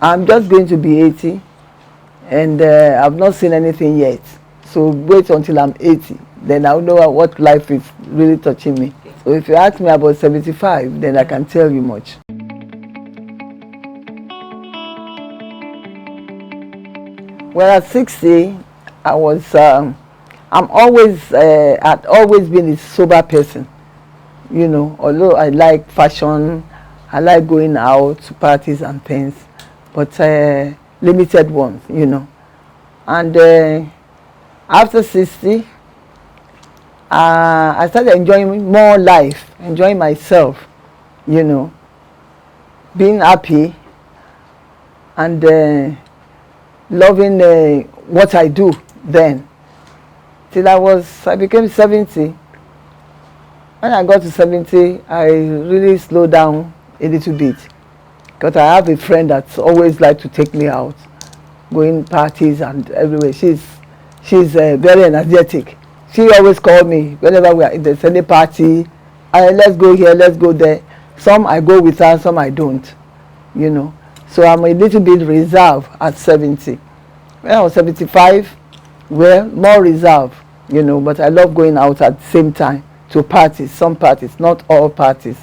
I'm just going to be 80, and I've not seen anything yet. So wait until I'm 80, then I'll know what life is really touching me. So if you ask me about 75, then I can tell you much. Well, at 60, I was, I'd always been a sober person, you know, although I like fashion, I like going out to parties and things, but limited ones, you know. And after 60, I started enjoying more life, enjoying myself, you know, being happy, and loving what I do then. Till I became 70. When I got to 70, I really slowed down a little bit, because I have a friend that's always like to take me out, going parties and everywhere. She's very energetic. She always called me whenever we are in any party. Let's go here, let's go there. Some I go with her, some I don't, you know. So I'm a little bit reserved at 70. When I was 75, well, more reserved, you know, but I love going out at the same time to parties, some parties, not all parties,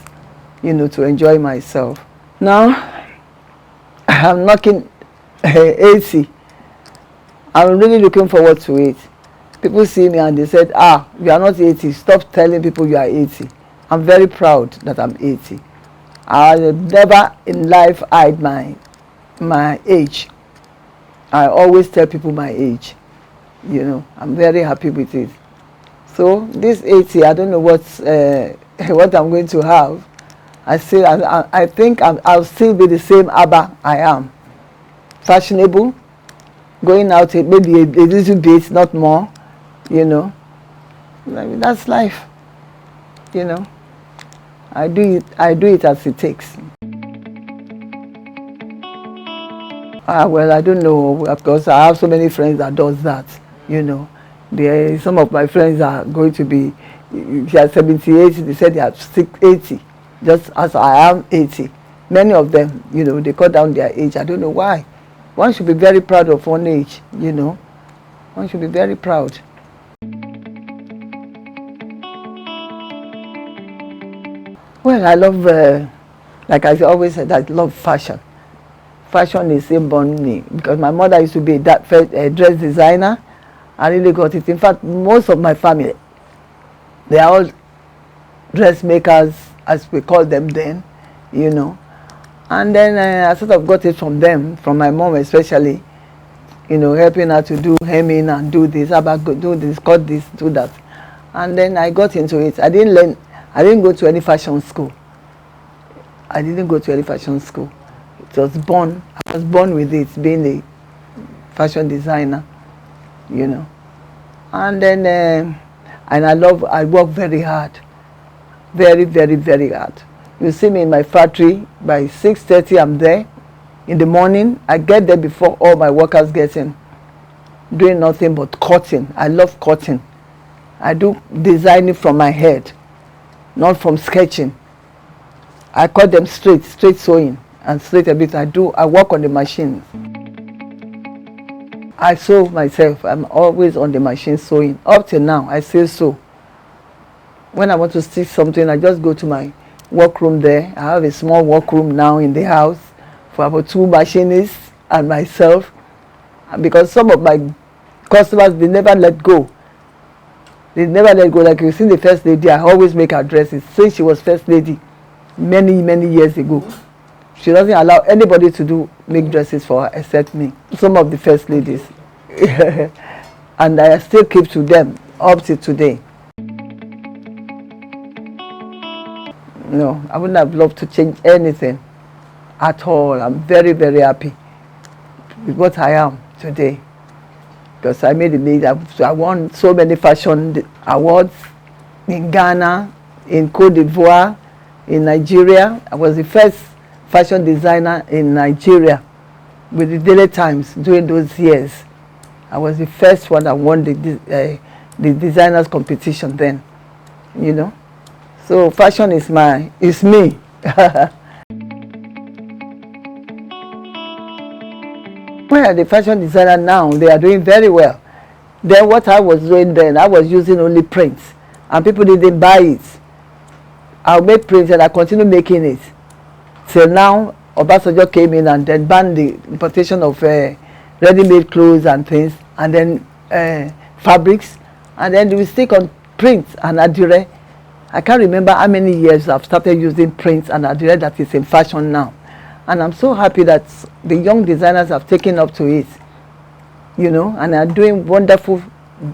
you know, to enjoy myself. Now, I'm knocking 80. I'm really looking forward to it. People see me and they said, you are not 80. Stop telling people you are 80. I'm very proud that I'm 80. I never in life hide my age. I always tell people my age. You know, I'm very happy with it. So this 80, I don't know what I'm going to have. I think I'll still be the same Abba I am. Fashionable, going out maybe a little bit, not more, you know. That's life, you know. I do it as it takes. Well, I don't know, of course, I have so many friends that does that, you know. Some of my friends are going to be, they are 78, they said they are 80, just as I am 80. Many of them, you know, they cut down their age. I don't know why. One should be very proud of one age, you know. One should be very proud. Well, I love, like I always said, I love fashion. Fashion is inborn in me, because my mother used to be a dress designer. I really got it. In fact, most of my family, they are all dressmakers, as we call them then, you know. And then I sort of got it from them, from my mom especially, you know, helping her to do hemming and do this, do this, cut this, do that. And then I got into it. I didn't go to any fashion school. I was born with it, being a fashion designer, you know. And then, and I work very hard, very, very, very hard. You see me in my factory, by 6:30 I'm there. In the morning, I get there before all my workers get in, doing nothing but cutting. I love cutting. I do designing from my head, not from sketching. I cut them straight sewing and straight everything. I work on the machine. I sew myself. I'm always on the machine sewing. Up till now, I still sew. When I want to stitch something, I just go to my workroom there. I have a small workroom now in the house for about 2 machinists and myself. Because some of my customers, they never let go. Like you see the first lady, I always make her dresses. Since she was first lady many, many years ago, she doesn't allow anybody to make dresses for her except me. Some of the first ladies. And I still keep to them up to today. No, I wouldn't have loved to change anything at all. I'm very, very happy with what I am today. Because I made it. I won so many fashion awards in Ghana, in Cote d'Ivoire, in Nigeria. I was the first fashion designer in Nigeria with the Daily Times during those years. I was the first one that won the designers competition then, you know. So fashion is me. Well, the fashion designer now, they are doing very well. Then what I was doing then, I was using only prints, and people didn't buy it. I'll make prints and I continue making it. So now, Obasanjo came in and then banned the importation of ready-made clothes and things, and then fabrics, and then we stick on prints and adire. I can't remember how many years I've started using prints and adire that is in fashion now. And I'm so happy that the young designers have taken up to it, you know, and are doing wonderful,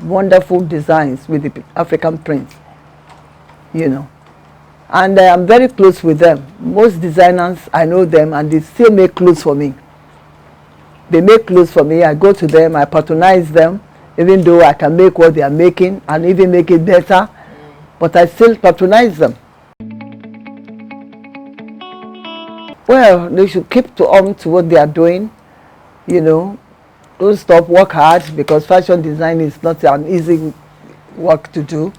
wonderful designs with the African prints, you know. And I'm very close with them. Most designers, I know them, and they still make clothes for me. They make clothes for me. I go to them, I patronize them, even though I can make what they are making and even make it better, but I still patronize them. Well, they should keep on to what they are doing, you know. Don't stop, work hard, because fashion design is not an easy work to do,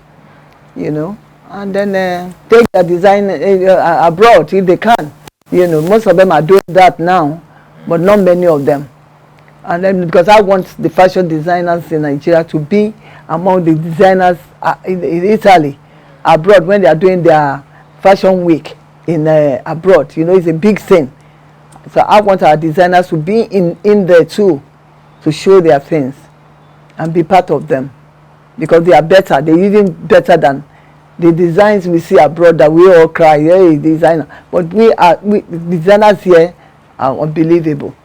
you know. And then take their design abroad if they can. You know, most of them are doing that now, but not many of them. And then because I want the fashion designers in Nigeria to be among the designers in Italy, abroad, when they are doing their fashion week in abroad. You know, it's a big thing. So I want our designers to be in there too, to show their things and be part of them, because they are better. They're even better than the designs we see abroad that we all cry, hey, designer. But we designers here are unbelievable.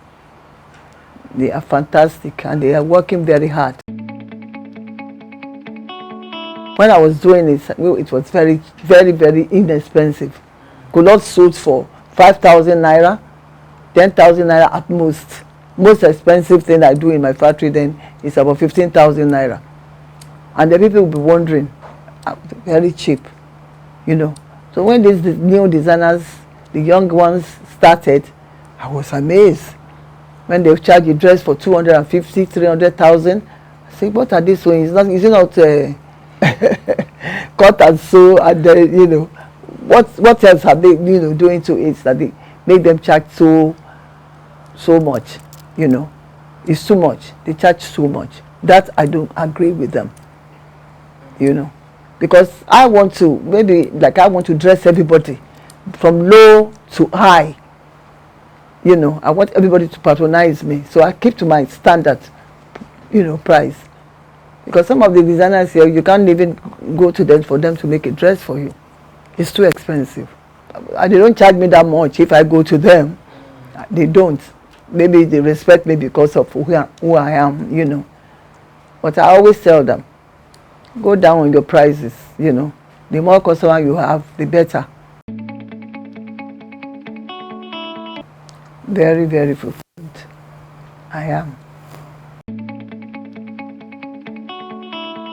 They are fantastic and they are working very hard. When I was doing it was very, very, very inexpensive. Could not sold for 5,000 naira, 10,000 naira at most. Most expensive thing I do in my factory then is about 15,000 naira. And the people will be wondering, very cheap, you know. So when these new designers, the young ones started, I was amazed. When they charge a dress for 250, 300,000, I say, what are these doing? Is it not cut and sew, and you know, what else are they, you know, doing to it that they make them charge so much, you know? It's too much. They charge so much. That I don't agree with them, you know. Because I want to, maybe like I want to dress everybody from low to high. You know, I want everybody to patronize me. So I keep to my standard, you know, price. Because some of the designers here, you can't even go to them for them to make a dress for you. It's too expensive. And they don't charge me that much if I go to them. They don't. Maybe they respect me because of who I am, you know. But I always tell them, go down on your prices, you know. The more customer you have, the better. Very, very fulfilled. I am.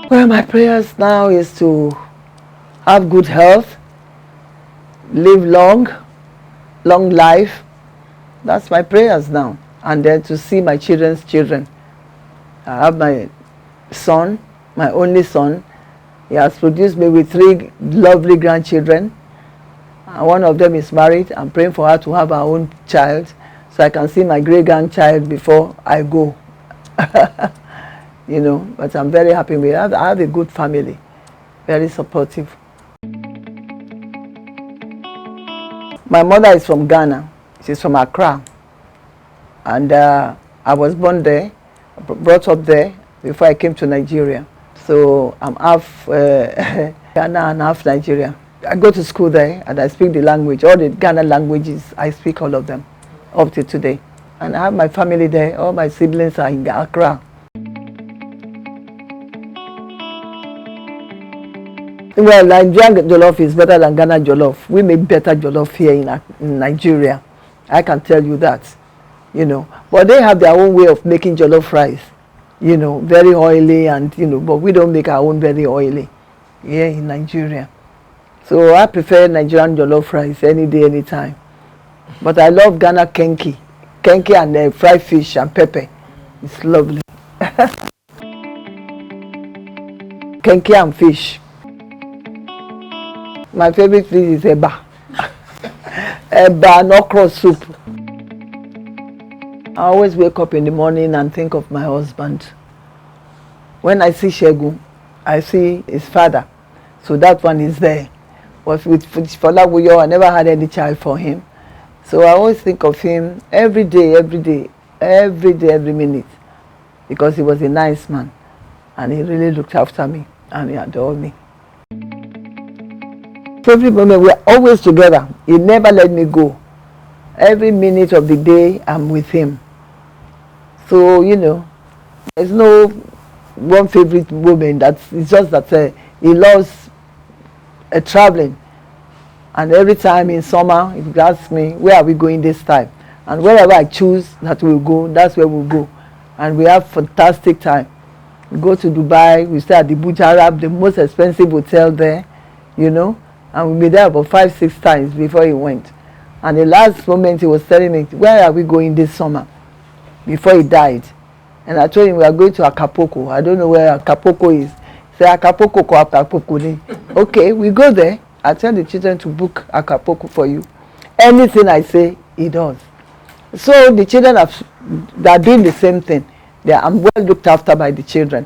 Well, my prayers now is to have good health, live long life. That's my prayers now. And then to see my children's children. I have my son, my only son. He has produced me with 3 lovely grandchildren. And one of them is married. I'm praying for her to have her own child, so I can see my great-grandchild before I go. You know, but I'm very happy with it. I have a good family, very supportive. My mother is from Ghana. She's from Accra. And I was born there, brought up there before I came to Nigeria. So I'm half Ghana and half Nigeria. I go to school there and I speak the language. All the Ghana languages, I speak all of them up to today. And I have my family there. All my siblings are in Accra. Well, Nigerian jollof is better than Ghana jollof. We make better jollof here in Nigeria. I can tell you that, you know. But they have their own way of making jollof rice, you know, very oily and, you know, but we don't make our own very oily here in Nigeria. So I prefer Nigerian jollof rice any day, anytime. But I love Ghana kenki. Kenki and fried fish and pepper. It's lovely. Kenki and fish. My favorite fish is eba. Eba and okra soup. I always wake up in the morning and think of my husband. When I see Shegun, I see his father. So that one is there. But with Folawiyo, I never had any child for him. So I always think of him every day, every minute. Because he was a nice man. And he really looked after me. And he adored me. Every moment, we're always together. He never let me go. Every minute of the day, I'm with him. So, you know, there's no one favorite moment. It's just that he loves traveling. And every time in summer, he asks me, where are we going this time? And wherever I choose that we'll go, that's where we'll go. And we have fantastic time. We go to Dubai, we stay at the Burj Arab, the most expensive hotel there, you know. And we'll be there about 5-6 times before he went. And the last moment he was telling me, where are we going this summer? Before he died. And I told him we are going to Acapulco. I don't know where Acapulco is. He said, Acapulco or Acapulco. Okay, we go there. I tell the children to book Acapulco for you. Anything I say, he does. So the children are doing the same thing. I'm well looked after by the children.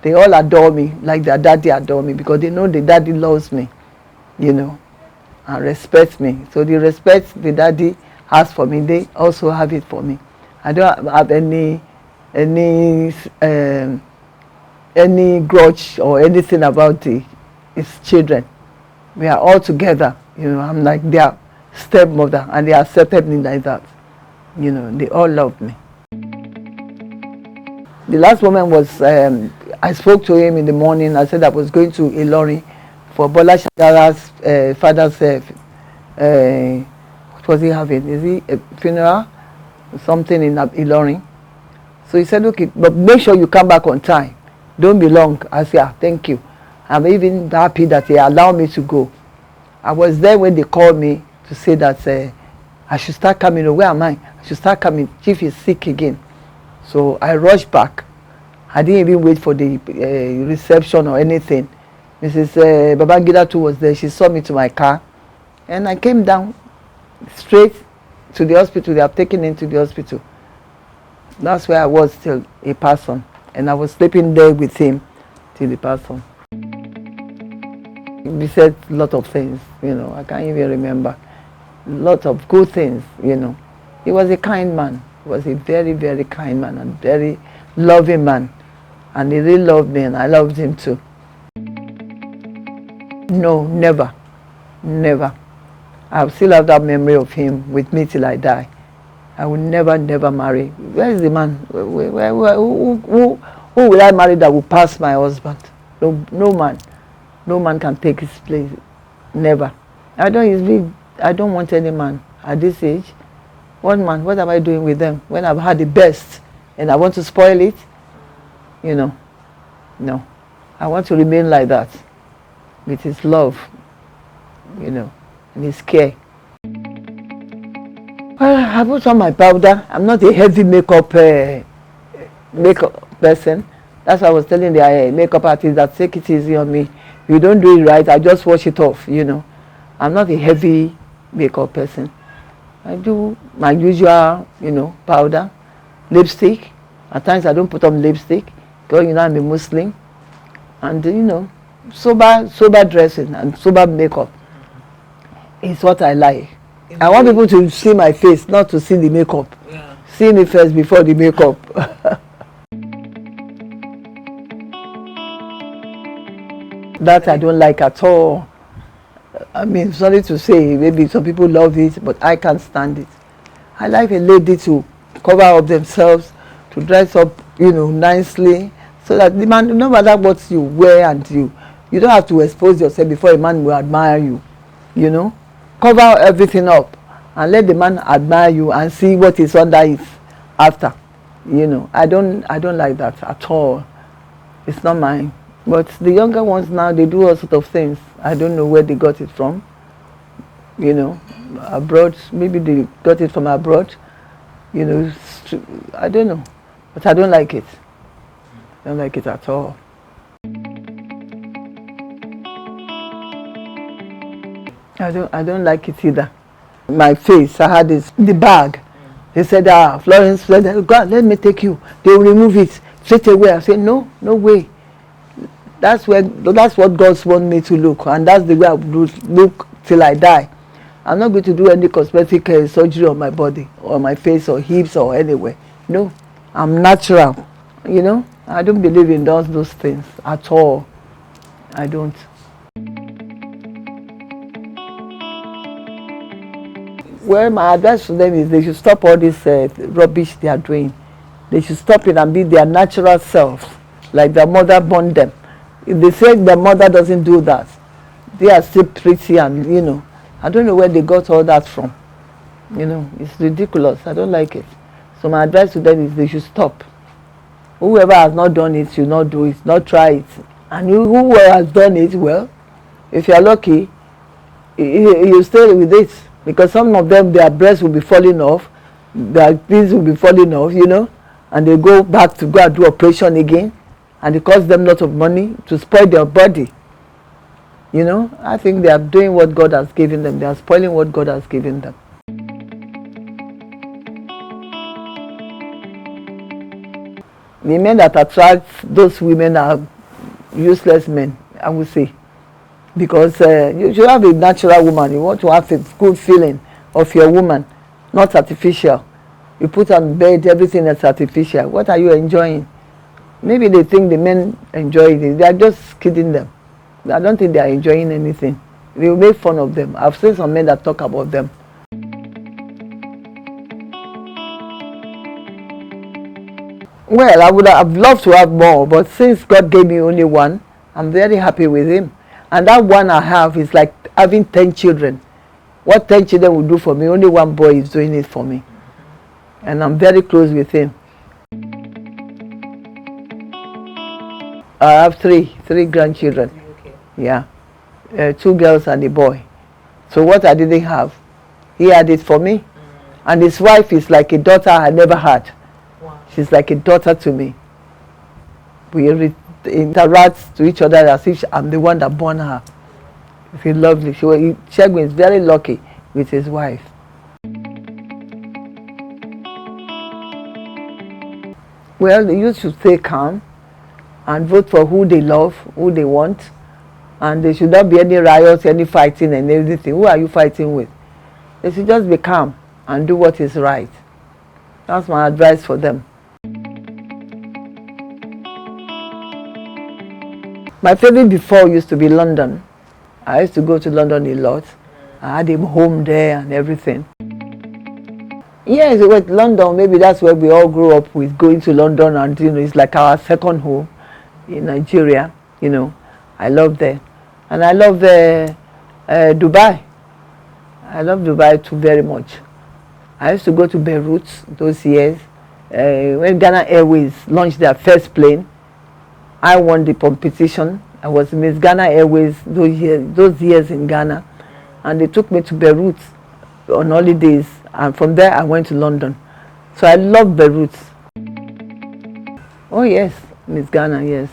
They all adore me like their daddy adore me because they know the daddy loves me, you know, and respects me. So the respect the daddy has for me, they also have it for me. I don't have any grudge or anything about his children. We are all together, you know. I'm like their stepmother, and they accepted me like that. You know, they all love me. The last moment was, I spoke to him in the morning. I said I was going to Ilorin for Bola Shagara's father's, what was he having? Is he a funeral? Something in Ilorin. So he said, okay, but make sure you come back on time. Don't be long. I said, thank you. I'm even happy that they allowed me to go. I was there when they called me to say that I should start coming. Where am I? I should start coming. Chief is sick again. So I rushed back. I didn't even wait for the reception or anything. Mrs. Babangida too was there. She saw me to my car. And I came down straight to the hospital. They have taken me to the hospital. That's where I was till a person. And I was sleeping there with him till the person. We said a lot of things, you know. I can't even remember. A lot of good things, you know. He was a kind man. He was a very, very kind man and very loving man. And he really loved me and I loved him too. No, never. Never. I still have that memory of him with me till I die. I will never, never marry. Where is the man? Who will I marry that will pass my husband? No man. No man can take his place. Never. I don't want any man at this age. One man, what am I doing with them when I've had the best and I want to spoil it? You know, no. I want to remain like that with his love, you know, and his care. Well, I put on my powder. I'm not a heavy makeup person. That's why I was telling the makeup artist that take it easy on me. If you don't do it right, I just wash it off, you know. I'm not a heavy makeup person. I do my usual, you know, powder, lipstick. At times I don't put on lipstick because, you know, I'm a Muslim. And, you know, sober dressing and sober makeup is what I like. I want people to see my face, not to see the makeup. Yeah. See me first before the makeup. That I don't like at all. I mean, sorry to say, maybe some people love it, but I can't stand it. I like a lady to cover up themselves, to dress up, you know, nicely, so that the man, no matter what you wear and you don't have to expose yourself before a man will admire you, you know. Cover everything up and let the man admire you and see what is under it after, you know. I don't like that at all. It's not mine. But the younger ones now, they do all sorts of things. I don't know where they got it from. You know, abroad, maybe they got it from abroad. You know, I don't know. But I don't like it. I don't like it at all. I don't like it either. My face, I had this, the bag. They said, Florence said, God, let me take you. They will remove it straight away. I said, no, no way. That's what God wants me to look, and that's the way I will look till I die. I'm not going to do any cosmetic surgery on my body, or my face, or hips, or anywhere. No, I'm natural. You know, I don't believe in those things at all. I don't. Well, my advice to them is they should stop all this rubbish they are doing. They should stop it and be their natural selves, like their mother born them. If they say their mother doesn't do that, they are still pretty, and you know, I don't know where they got all that from. You know, it's ridiculous. I don't like it. So my advice to them is they should stop. Whoever has not done it should not do it, not try it. And whoever has done it, well, if you are lucky, you stay with it. Because some of them, their breasts will be falling off, their things will be falling off, you know, and they go back to go and do operation again, and it costs them a lot of money to spoil their body. You know, I think they are doing what God has given them. They are spoiling what God has given them. The men that attract those women are useless men, I would say. Because you should have a natural woman. You want to have a good feeling of your woman, not artificial. You put on bed, everything that's artificial. What are you enjoying? Maybe they think the men enjoy it. They are just kidding them. I don't think they are enjoying anything. They will make fun of them. I've seen some men that talk about them. Well, I would have loved to have more, but since God gave me only one, I'm very happy with him. And that one I have is like having 10 children. What 10 children will do for me, only one boy is doing it for me. And I'm very close with him. I have three grandchildren. Okay. Yeah. 2 girls and a boy. So what I didn't have, he had it for me. And his wife is like a daughter I never had. Wow. She's like a daughter to me. We interact to each other as if I'm the one that born her. It's lovely. Shegun is very lucky with his wife. Well, the youth should stay calm and vote for who they love, who they want, and there should not be any riots, any fighting and everything. Who are you fighting with? They should just be calm and do what is right. That's my advice for them. My favorite before used to be London. I used to go to London a lot. I had a home there and everything. Yes, with London, maybe that's where we all grew up with, going to London, and you know, it's like our second home in Nigeria. You know, I love there. And I love Dubai. I love Dubai too very much. I used to go to Beirut those years. When Ghana Airways launched their first plane, I won the competition. I was Miss Ghana Airways those years in Ghana, and they took me to Beirut on holidays, and from there I went to London. So I love Beirut. Oh yes, Miss Ghana, yes.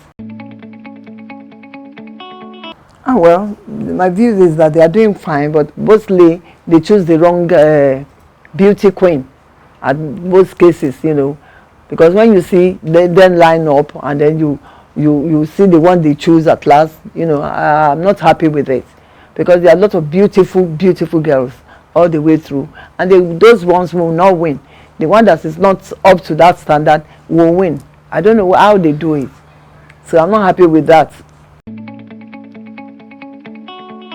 Ah well, my view is that they are doing fine, but mostly they choose the wrong beauty queen in most cases, you know, because when you see them line up and then you see the one they choose at last, you know, I'm not happy with it, because there are a lot of beautiful girls all the way through, and those ones will not win. The one that is not up to that standard will win. I don't know how they do it, so I'm not happy with that.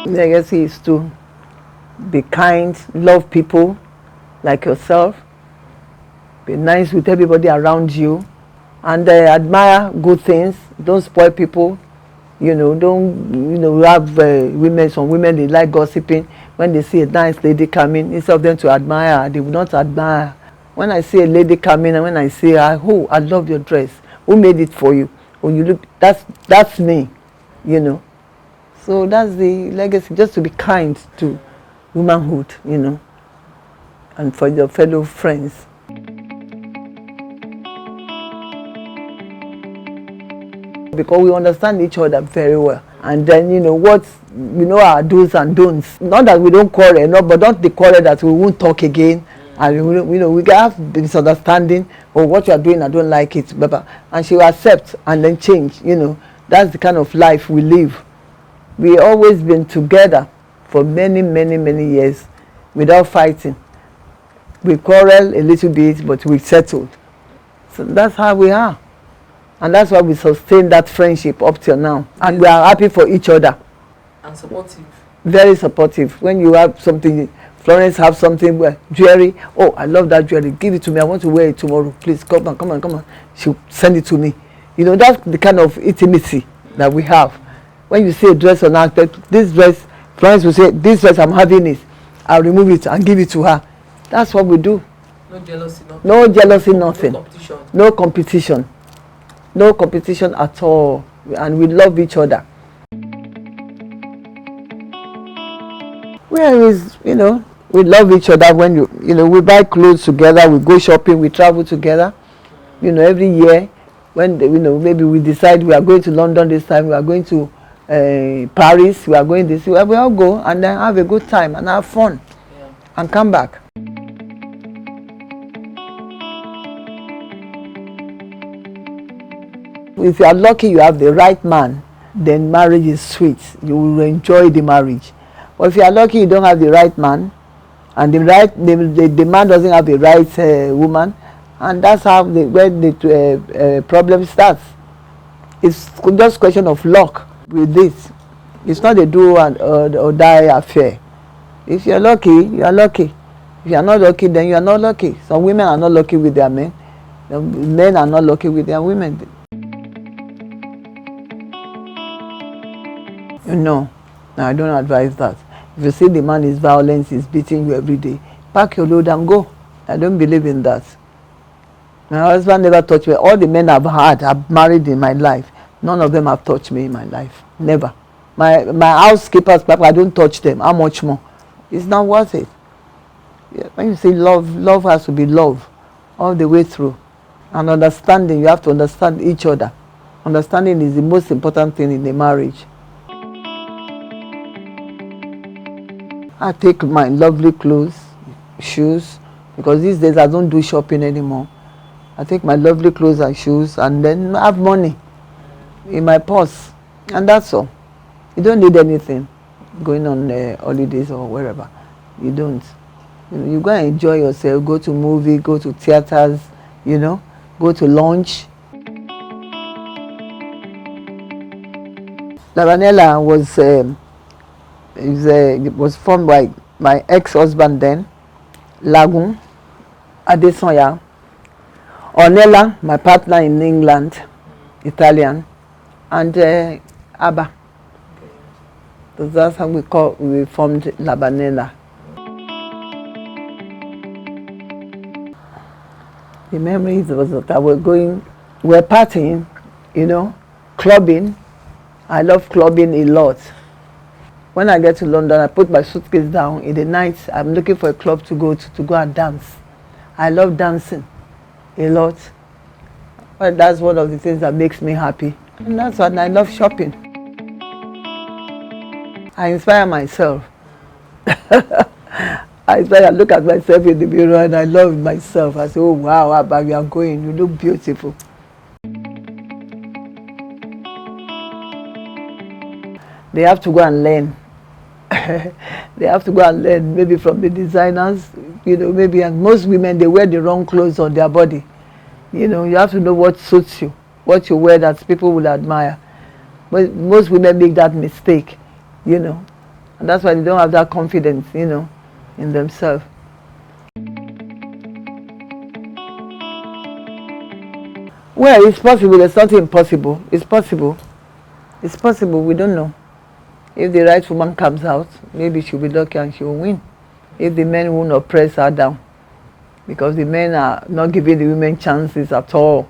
The legacy is to be kind, love people like yourself, be nice with everybody around you, and admire good things. Don't spoil people. You know, don't, you know, have women, some women, they like gossiping. When they see a nice lady coming, instead of them to admire her, they will not admire. When I see a lady coming and when I say, oh, I love your dress, who made it for you? When you look, that's me, you know. So that's the legacy, just to be kind to womanhood, you know, and for your fellow friends. Because we understand each other very well, and then you know our do's and don'ts. Not that we don't quarrel, no, but don't the quarrel that we won't talk again, And we can have misunderstanding, or what you are doing, I don't like it, and she will accept and then change. That's the kind of life we live. We always been together for many, many, many years without fighting. We quarrel a little bit, but we settled. So that's how we are. And that's why we sustain that friendship up till now. And we are happy for each other. And supportive. Very supportive. When you have something, Florence have something, jewelry. Oh, I love that jewelry. Give it to me. I want to wear it tomorrow. Please come on. She'll send it to me. That's the kind of intimacy that we have. When you see a dress on her, this dress, Florence will say, this dress, I'm having it. I'll remove it and give it to her. That's what we do. No jealousy, nothing. No jealousy, nothing. No competition. No competition. No competition at all. And we love each other. We love each other when we buy clothes together, we go shopping, we travel together. Every year when maybe we decide we are going to London this time, we are going to Paris, we are going this, we all go and then have a good time and have fun and come back. If you are lucky you have the right man, then marriage is sweet. You will enjoy the marriage. But if you are lucky you don't have the right man, and the man doesn't have the right woman, and that's how when the problem starts. It's just question of luck with this. It's not a do or die affair. If you're lucky, you are lucky. If you are not lucky, then you are not lucky. Some women are not lucky with their men. Some men are not lucky with their women. No, I don't advise that. If you see the man is violent, he's beating you every day, pack your load and go. I don't believe in that. My husband never touched me. All the men I've married in my life, none of them have touched me in my life. Never. My housekeepers, I don't touch them. How much more? It's not worth it. When you say love has to be love all the way through. And understanding, you have to understand each other. Understanding is the most important thing in a marriage. I take my lovely clothes, shoes, because these days I don't do shopping anymore. I take my lovely clothes and shoes and then have money in my purse. And that's all. You don't need anything going on holidays or wherever. You don't. You go and enjoy yourself, go to movie, go to theaters, go to lunch. Lavanella was formed by my ex-husband then, Lagun, Adesanya, Ornella, my partner in England, Italian, and Abba. So that's how we formed Lavanella. The memories was that we're partying, clubbing. I love clubbing a lot. When I get to London, I put my suitcase down. In the night, I'm looking for a club to go and dance. I love dancing a lot. But that's one of the things that makes me happy. And that's why I love shopping. I inspire myself. I look at myself in the mirror and I love myself. I say, oh wow, Abba, you are going. You look beautiful. They have to go and learn. They have to go and learn, maybe from the designers, maybe, and most women, they wear the wrong clothes on their body. You have to know what suits you, what you wear that people will admire. But most women make that mistake, and that's why they don't have that confidence, in themselves. Well, it's possible. There's nothing impossible. It's possible. It's possible. We don't know. If the right woman comes out, maybe she'll be lucky and she'll win. If the men won't oppress her down. Because the men are not giving the women chances at all.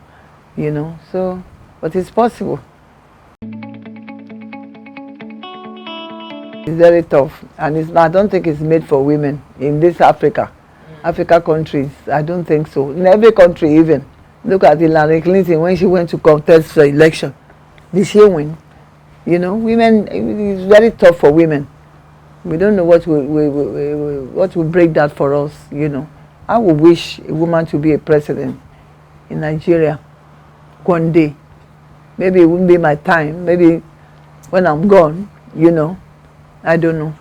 So, but it's possible. It's very tough. And I don't think it's made for women in this Africa countries. I don't think so. In every country even. Look at Hillary Clinton when she went to contest for election. Did she win? Women, it's very tough for women. We don't know what will break that for us, I would wish a woman to be a president in Nigeria one day. Maybe it wouldn't be my time. Maybe when I'm gone, you know. I don't know.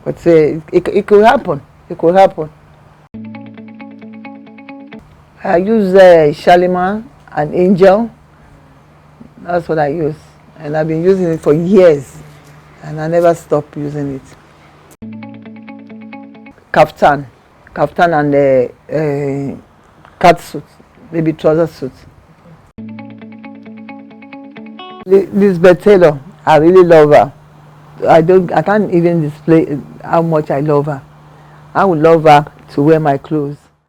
But it could happen. It could happen. I use Shalimar and Angel. That's what I use. And I've been using it for years. And I never stop using it. Kaftan and cat suit, maybe trouser suit. Lisbeth Taylor, I really love her. I can't even display how much I love her. I would love her to wear my clothes.